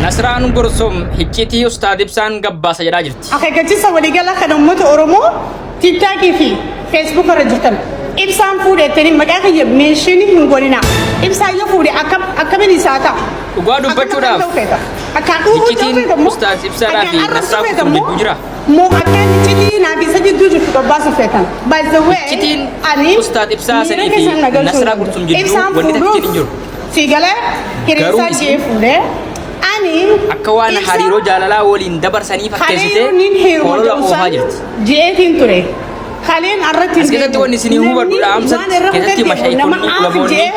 Nasraan Gursum hiccitii Ustaad Ibsaan gabbaasa jedhaa jirti. Akeekkachiisa waliigalaa kan uummata Oromoo tiiktaakii fi feesbuuk irra jirtan ibsaan fuudhettanii maqaa kiyya meeshinii hin godhina. Ibsaan yoo fuudhe akkamiin isaa ta'a? Dhugaa dubbachuudhaaf hiccitiin Ustaad Ibsaadhaa fi Nasraan Gursum jidduu jira. Moo akka hiccitii naafisa jidduu jirtu gabbaasa feetan. By the way, hiccitiin Ustaad Ibsaa sanii fi Nasraan Gursum jidduu wanti takkiin hin jiru. Siigalee hiriirsaa jee fuudhee. Akka waan hariiroo jaalalaa waliin dabarsanii fakkeessitee holola oofaa jirti. Jeetiin ture. Kaleen arratti as keessatti wanni isinii hubadhu dhaamsatti keessatti mashaayikoonni ulamoonni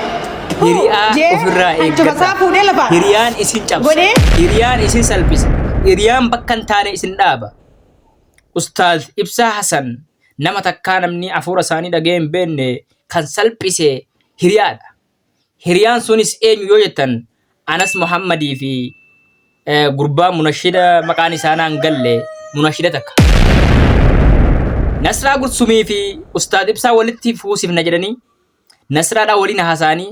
hiriyaa ofirraa eeggata. Hiriyaan isin cabsa. Hiriyaan isin salphisa. Hiriyaan bakka hin taane isin dhaaba. Ustaad Ibsaa Hasan nama takkaa namni hafuura isaanii dhaga'ee hin beekne kan salphise hiriyaadha. Hiriyaan sunis eenyu yoo jettan Anas Muhammadii fi gurbaa munashida maqaan isaanaan galle munashida takka. Nasraa Gursumii fi Ustaad Ibsaa walitti fuusifna jedhanii Nasraadhaa waliin haasaanii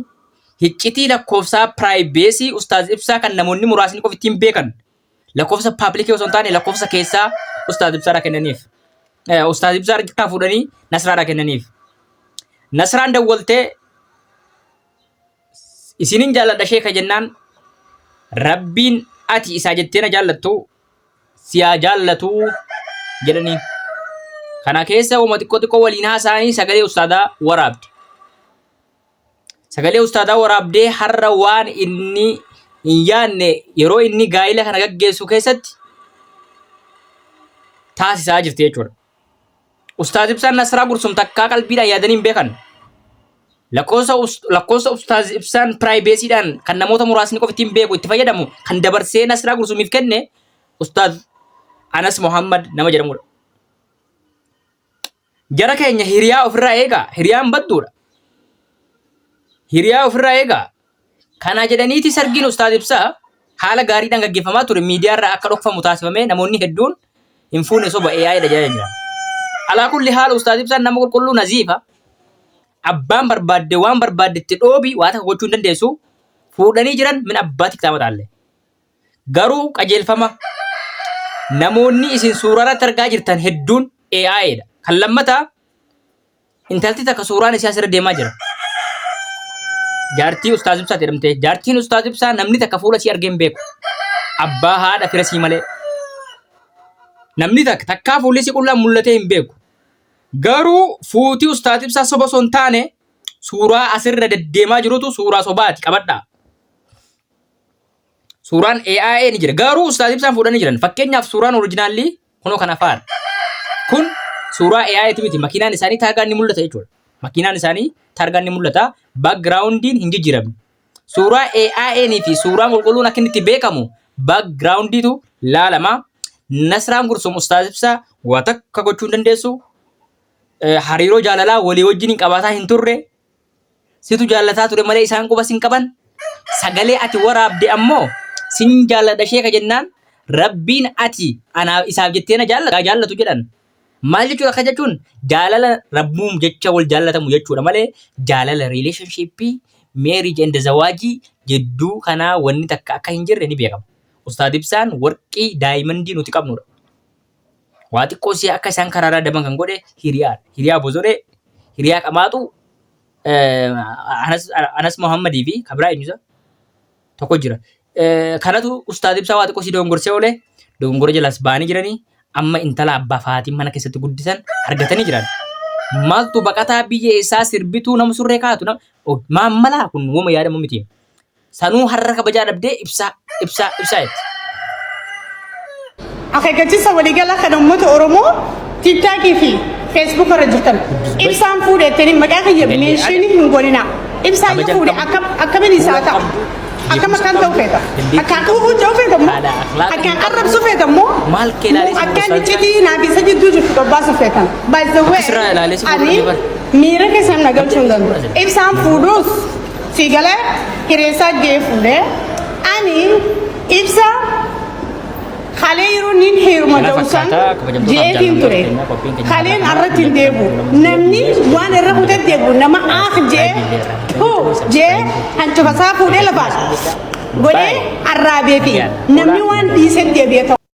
hiccitii lakkoofsaa piraayiveesii Ustaad Ibsaa kan namoonni muraasni qofa ittiin beekan lakkoofsa paabliikii osoo hin taane lakkoofsa keessaa Ustaad Ibsaadhaa kennaniif. Ustaad Ibsaa harkaa fuudhanii Nasraadhaa kennaniif. Nasraan dawwaltee isinin jaalladha sheeka jennaan Rabbiin ati isaa jettee na jaallattu siyaa jaallatu jedhanii. Kana keessa uuma xiqqoo waliin haasa'anii sagalee ustaadaa waraabde. Sagalee ustaadaa waraabdee har'a waan inni hin yaadne yeroo inni gaa'ila kana gaggeessu keessatti taasisaa jirti jechuudha. Ustaad Ibsaan Nasraa Gursum takkaa qalbiidhaan yaadanii hin beekan. Lakkoofsa Ustaad Ibsaan piraayiveesiidhaan kan namoota muraasni qofa ittiin beeku itti fayyadamu kan dabarsee Nasraa Gursumiif kenne Ustaad Anas Muhammad nama jedhamudha. Jara keenya hiriyaa ofirraa eegaa. Hiriyaan badduudha. Hiriyaa ofirraa eegaa. Kana jedhaniiti sargiin Ustaad Ibsaa haala gaariidhaan gaggeeffamaa ture. Miidiyaarraa akka dhokfamu taasifamee namoonni hedduun hin fuune soba AI'dha jedhaa jiran. Alaa kulli haala Ustaad Ibsaan nama qulqulluu naziifa. Abbaan barbaadde waan barbaaddetti dhoobi waa takka gochuu hin dandeessu. Fuudhanii jiran min abbaatti kitaaba taalle. Garuu qajeelfama namoonni isin suuraa irratti argaa jirtan hedduun AI'dha. Kan lammataa intalti takka suuraan isaa asirra deemaa jira. Jaartii Ustaad Ibsaa jedhamte. Jaartiin Ustaad Ibsaa namni takka fuula isii argee hin beeku. Abbaa haadha fira isii malee. Namni takkaa fuulli isii qullaan mul'atee hin beeku. Garuu fuutii Ustaad Ibsaa soba osoo hin taane suuraa asirra deddeemaa jirutu suuraa sobaati qabadhaa. Suuraan AI ni jira. Garuu Ustaad Ibsaan fuudhanii jiran. Fakkeenyaaf suuraan oriijinaalii kunoo kana faana. Kun suuraa AI'ti miti. Makiinaan isaanii taagaan ni mul'ata jechuudha. Makiinaan isaanii taagaan ni mul'ata. Backgroundiin hin jijjiiramne. Suuraa AI'nii fi suuraan qulqulluun akka inni itti beekamu backgroundiitu laalama. Nasraan Gursum Ustaad Ibsaa waa takka gochuu hin dandeessu. Hariiroo jaalalaa walii wajjin qabaataa hin turre. Situ jaallataa ture malee isaan quba sin qaban. Sagalee ati waraabde ammoo sin jaalladha sheeka jennaan Rabbiin ati anaaf isaaf jettee na jaallatu jedhan. Maal jechuudha akka jechuun jaalala rabbuun jecha wal jaallatamu jechuudha malee jaalala relationshipii marriage and zawaajii jidduu kanaa wanni takka akka hin jirre ni beekama. Ustaad Ibsaan warqii daayimandii nuti qabnudha. Waa xiqqoo si akka isaan karaarraa daban kan godhe hiriyaadha. Hiriyaa bozoree, hiriyaa qamaatu Anas Muhammadii fi Kabraa eenyusa tokko jira. Kanatu Ustaad Ibsaa waa xiqqoo si dongorsee oole dongora jalaas ba'anii jiranii amma intala abbaa faatiin mana keessatti guddisan argatanii jiran. Maaltu baqataa biyya isaa sirbituu nama surree kaatu maammalaa kun wama yaadamu miti. Sanuu har'a kabajaa dhabdee ibsaa jetti. Akeekkachiisa waliigalaa kan uummata Oromoo tiiktaakii fi feesbuuk irra jirtan ibsaan fuudhettanii maqaa kiyya meeshinii hin godhina. Ibsaan yoo fuudhe akkamiin isaa ta'a? Akkam akkaan ta'u feeta? Akkaan dhufuun ta'u feeta immoo? Akkaan arrabsu feeta immoo? Akkaan iccitii naafisa jidduu jirtu gabbaasa feetan. By the way, ani miira keessan na galchuu hin danda'u. Ibsaan fuudhuus siigalee hireessaa ga'ee fuudhee ani ibsa Khalee yeroo niin heeruma ta'uusan jeetiin ture. Khaleen arratti hin deebu. Namni waan irra fuutee deebu nama jee hancufasaa fuudhee lafaadha. godhee arraabee fi Yeah. namni waan dhiisee deebi'ee ta'u